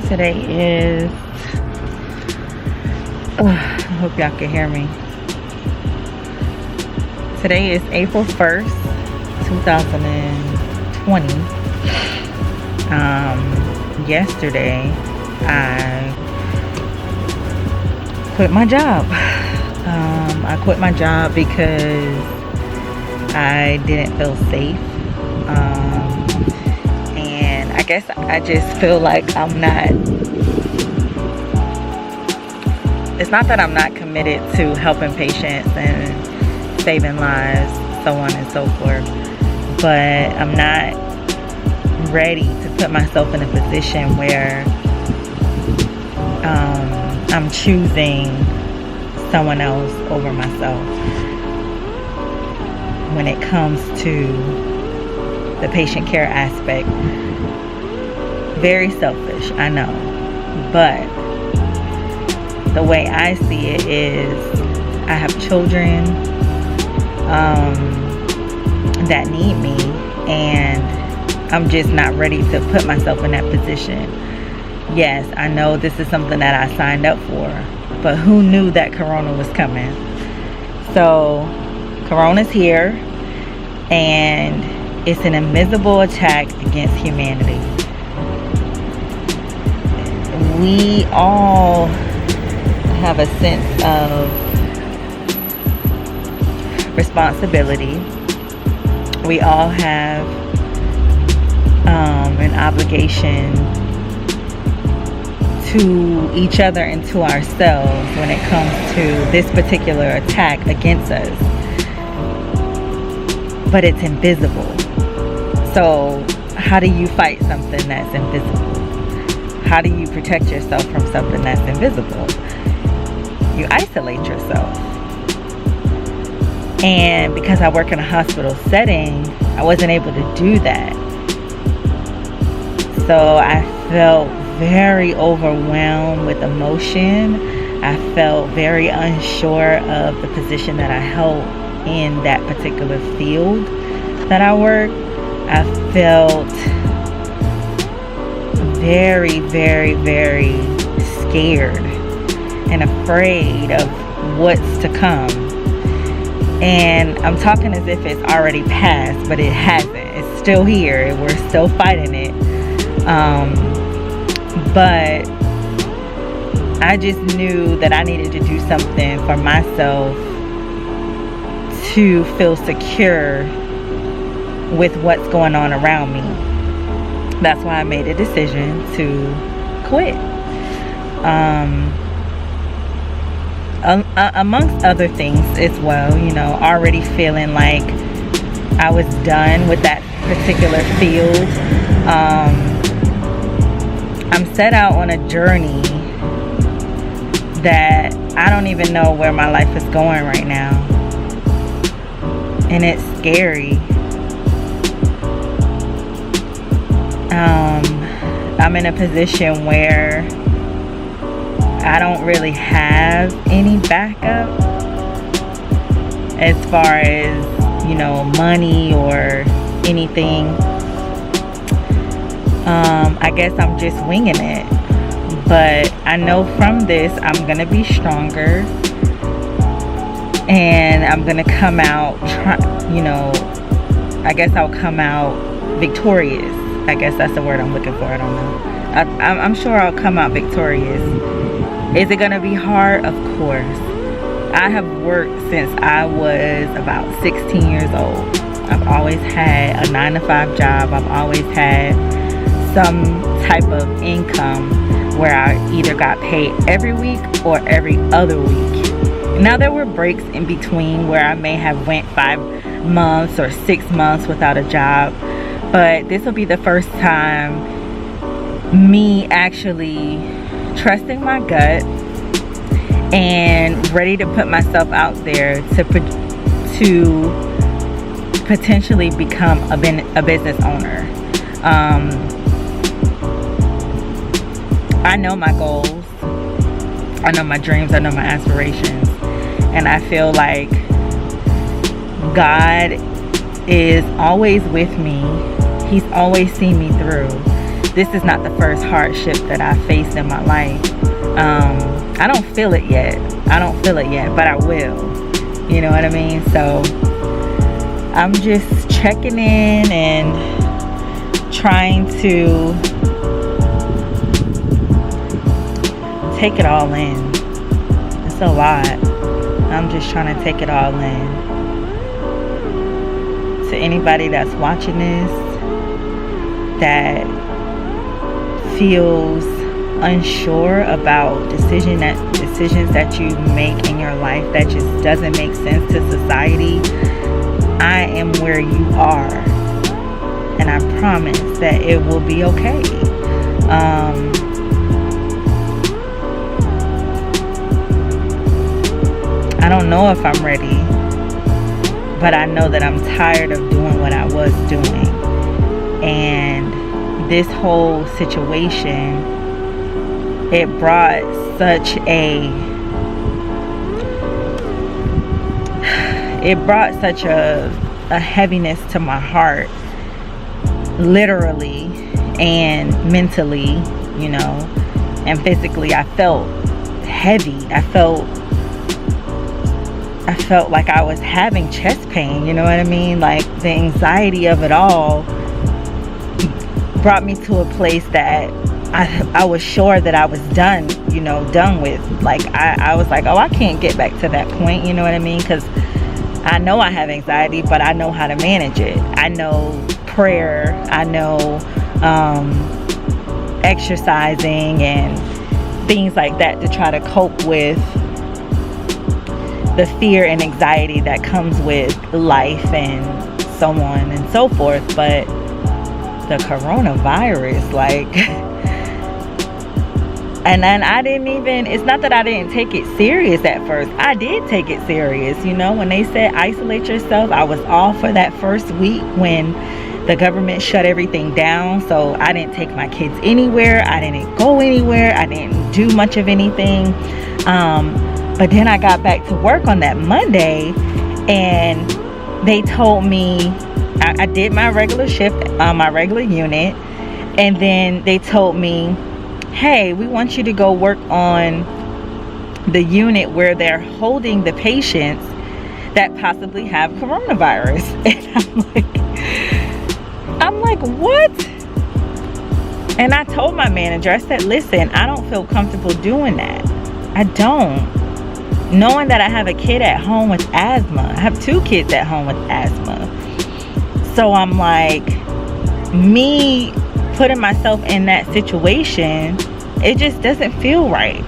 Today is, I hope y'all can hear me. Today is April 1st, 2020. Yesterday, I quit my job. I quit my job because I didn't feel safe. And I guess I just feel like I'm not, it's not that I'm not committed to helping patients and saving lives, so on and so forth, but I'm not ready to put myself in a position where I'm choosing someone else over myself when it comes to the patient care aspect. Very selfish, I know, but the way I see it is I have children that need me, and I'm just not ready to put myself in that position. Yes, I know this is something that I signed up for, but who knew that Corona was coming? So Corona's here, and it's an invisible attack against humanity. We all have a sense of responsibility. We all have an obligation to each other and to ourselves when it comes to this particular attack against us. But it's invisible. So how do you fight something that's invisible? How do you protect yourself from something that's invisible? You isolate yourself. And because I work in a hospital setting, I wasn't able to do that. So I felt very overwhelmed with emotion. I felt very unsure of the position that I held in that particular field that I work. I felt very, very, very scared and afraid of what's to come. And I'm talking as if it's already passed, but it hasn't. It's still here. We're still fighting it. But I just knew that I needed to do something for myself to feel secure with what's going on around me. That's why I made a decision to quit. Amongst other things as well, you know, already feeling like I was done with that particular field. I'm set out on a journey that I don't even know where my life is going right now. And it's scary. I'm in a position where I don't really have any backup as far as, you know, money or anything. I guess I'm just winging it. But I know from this I'm gonna be stronger, and I'm gonna come out, you know, I guess I'll come out victorious. I guess that's the word I'm looking for. I don't know. I'm sure I'll come out victorious. Is it gonna be hard? Of course. I have worked since I was about 16 years old. I've always had a 9-to-5 job. I've always had some type of income where I either got paid every week or every other week. Now there were breaks in between where I may have went 5 months or 6 months without a job, but this will be the first time me actually trusting my gut and ready to put myself out there to potentially become a business owner. I know my goals, I know my dreams, I know my aspirations, and I feel like God is always with me. He's always seen me through. this is not the first hardship that I faced in my life. I don't feel it yet. But I will. You know what I mean? So I'm just checking in and trying to take it all in. It's a lot. I'm just trying to take it all in. To anybody that's watching this that feels unsure about decisions that you make in your life that just doesn't make sense to society, I am where you are, and I promise that it will be okay. I don't know if I'm ready, but I know that I'm tired of doing what I was doing. And this whole situation, it brought such a heaviness to my heart, literally and mentally, you know, and physically. I felt heavy. I felt like I was having chest pain, you know what I mean? Like, the anxiety of it all brought me to a place that I was sure that I was done with. Like, I was like, oh, I can't get back to that point, you know what I mean? Because I know I have anxiety, but I know how to manage it. I know prayer, I know exercising and things like that to try to cope with the fear and anxiety that comes with life and so on and so forth. But the coronavirus, like, and then I didn't even, it's not that I didn't take it serious at first. I did take it serious, you know. When they said isolate yourself, I was all for that first week when the government shut everything down. So I didn't take my kids anywhere. I didn't go anywhere. I didn't do much of anything. But then I got back to work on that Monday, and they told me, I did my regular shift, my regular unit, and then they told me, hey, we want you to go work on the unit where they're holding the patients that possibly have coronavirus. And I'm like, what? And I told my manager, I said, listen, I don't feel comfortable doing that. I don't. Knowing that I have a kid at home with asthma. I have 2 kids at home with asthma. So I'm like, me putting myself in that situation, it just doesn't feel right.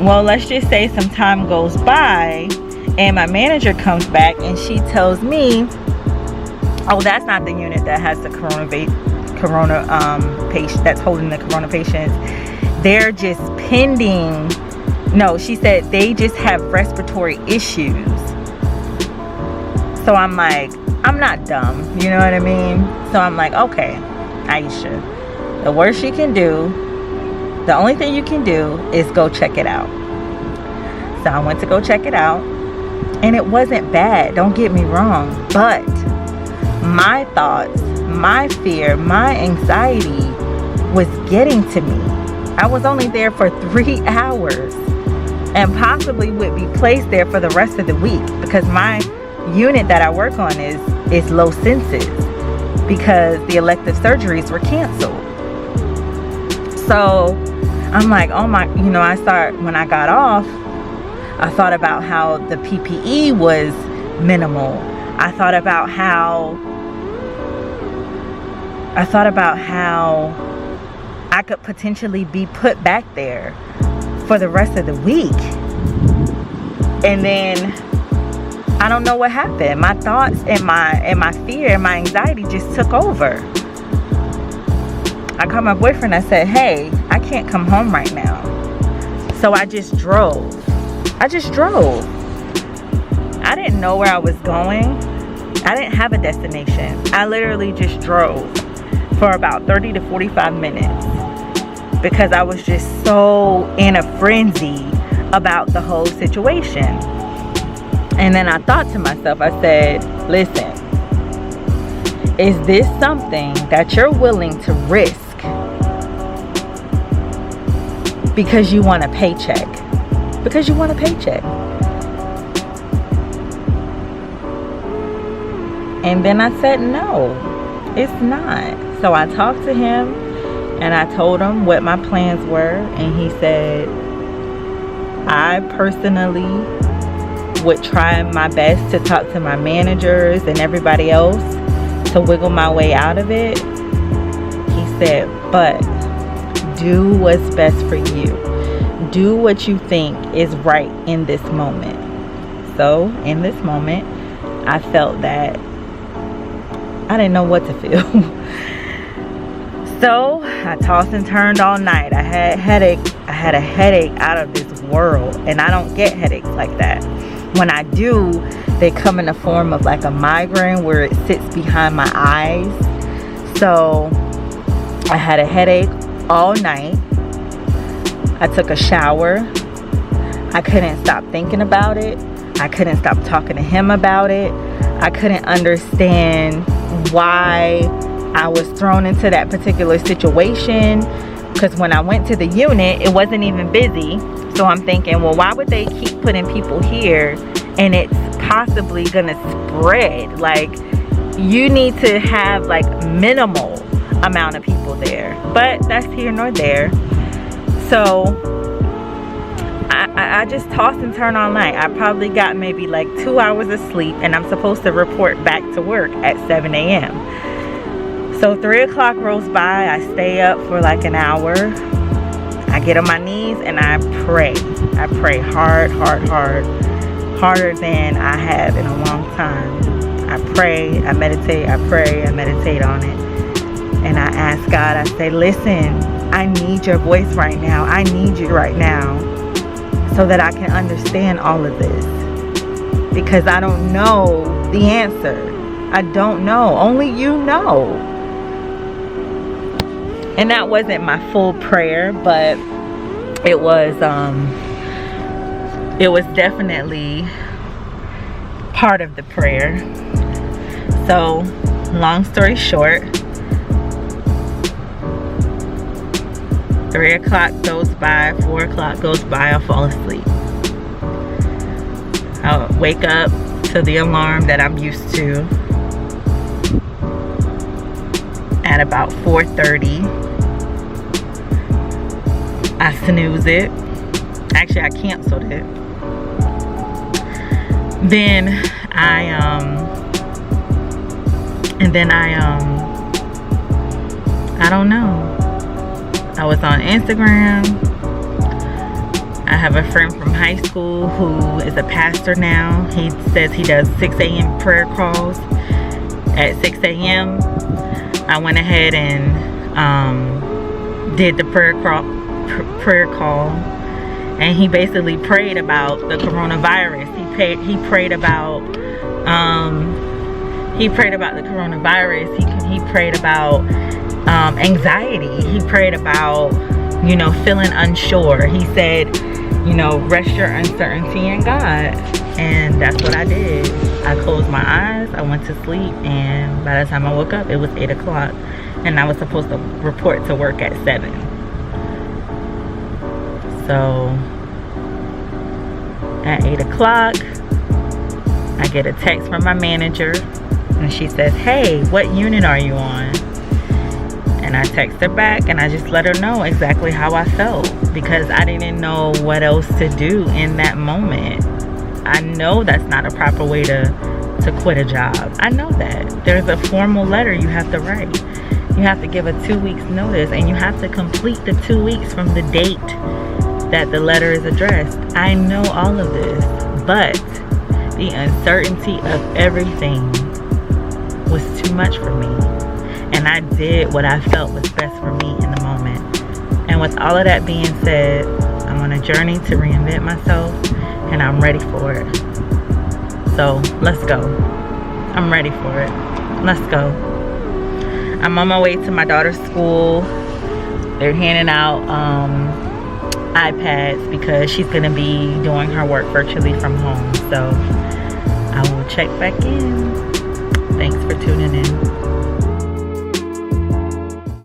Well, let's just say some time goes by and my manager comes back and she tells me, oh, that's not the unit that has the corona patient that's holding the corona patients. They're just pending. No, she said they just have respiratory issues. So I'm like, I'm not dumb, you know what I mean? So I'm like, okay, Aisha, the worst you can do, the only thing you can do is go check it out. So I went to go check it out, and it wasn't bad, don't get me wrong, but my thoughts, my fear, my anxiety was getting to me. I was only there for 3 hours and possibly would be placed there for the rest of the week, because my unit that I work on is low census because the elective surgeries were canceled. So I'm like, oh my, you know, when I got off, I thought about how the PPE was minimal. I thought about how I could potentially be put back there for the rest of the week. And then I don't know what happened. My thoughts and my fear and my anxiety just took over. I called my boyfriend. I said, hey, I can't come home right now. So I just drove. I didn't know where I was going. I didn't have a destination. I literally just drove for about 30 to 45 minutes because I was just so in a frenzy about the whole situation. And then I thought to myself, I said, listen, Is this something that you're willing to risk because you want a paycheck? Because you want a paycheck. And then I said, no, it's not. So I talked to him and I told him what my plans were. And he said, I personally would try my best to talk to my managers and everybody else to wiggle my way out of it. He said, but do what's best for you. Do what you think is right in this moment. So in this moment, I felt that I didn't know what to feel. So I tossed and turned all night. I had a headache out of this world, and I don't get headaches like that. When I do, they come in the form of like a migraine where it sits behind my eyes. So I had a headache all night. I took a shower. I couldn't stop thinking about it. I couldn't stop talking to him about it. I couldn't understand why I was thrown into that particular situation, because when I went to the unit, it wasn't even busy. So I'm thinking, well, why would they keep putting people here and it's possibly gonna spread? Like, you need to have like minimal amount of people there, but that's here nor there. So I just tossed and turned all night. I probably got maybe like 2 hours of sleep, and I'm supposed to report back to work at 7 a.m. So 3 o'clock rolls by. I stay up for like an hour. I get on my knees and I pray. I pray hard, harder than I have in a long time. I pray, I meditate, I pray, I meditate on it. And I ask God, I say, listen, I need your voice right now. I need you right now so that I can understand all of this. Because I don't know the answer. I don't know. Only you know. And that wasn't my full prayer, but it was definitely part of the prayer. So, long story short, 3 o'clock goes by, 4 o'clock goes by, I fall asleep. I'll wake up to the alarm that I'm used to at about 4:30. I snooze it. Actually, I canceled it. Then I don't know. I was on Instagram. I have a friend from high school who is a pastor now. He says he does 6 a.m. prayer calls. At 6 a.m. I went ahead and did the prayer call, and he basically prayed about the coronavirus. He prayed about the coronavirus. He prayed about anxiety. He prayed about, feeling unsure. He said, rest your uncertainty in God. And that's what I did. I closed my eyes, I went to sleep, and by the time I woke up, it was 8 o'clock. And I was supposed to report to work at 7. So, at 8 o'clock, I get a text from my manager, and she says, hey, what unit are you on? And I text her back, and I just let her know exactly how I felt, because I didn't know what else to do in that moment. I know that's not a proper way to quit a job. I know that. There's a formal letter you have to write. You have to give a 2 weeks notice, and you have to complete the 2 weeks from the date that the letter is addressed. I know all of this, but the uncertainty of everything was too much for me. And I did what I felt was best for me in the moment. And with all of that being said, I'm on a journey to reinvent myself, and I'm ready for it. So let's go. I'm ready for it. Let's go. I'm on my way to my daughter's school. They're handing out iPads because she's going to be doing her work virtually from home. So I will check back in. Thanks for tuning in.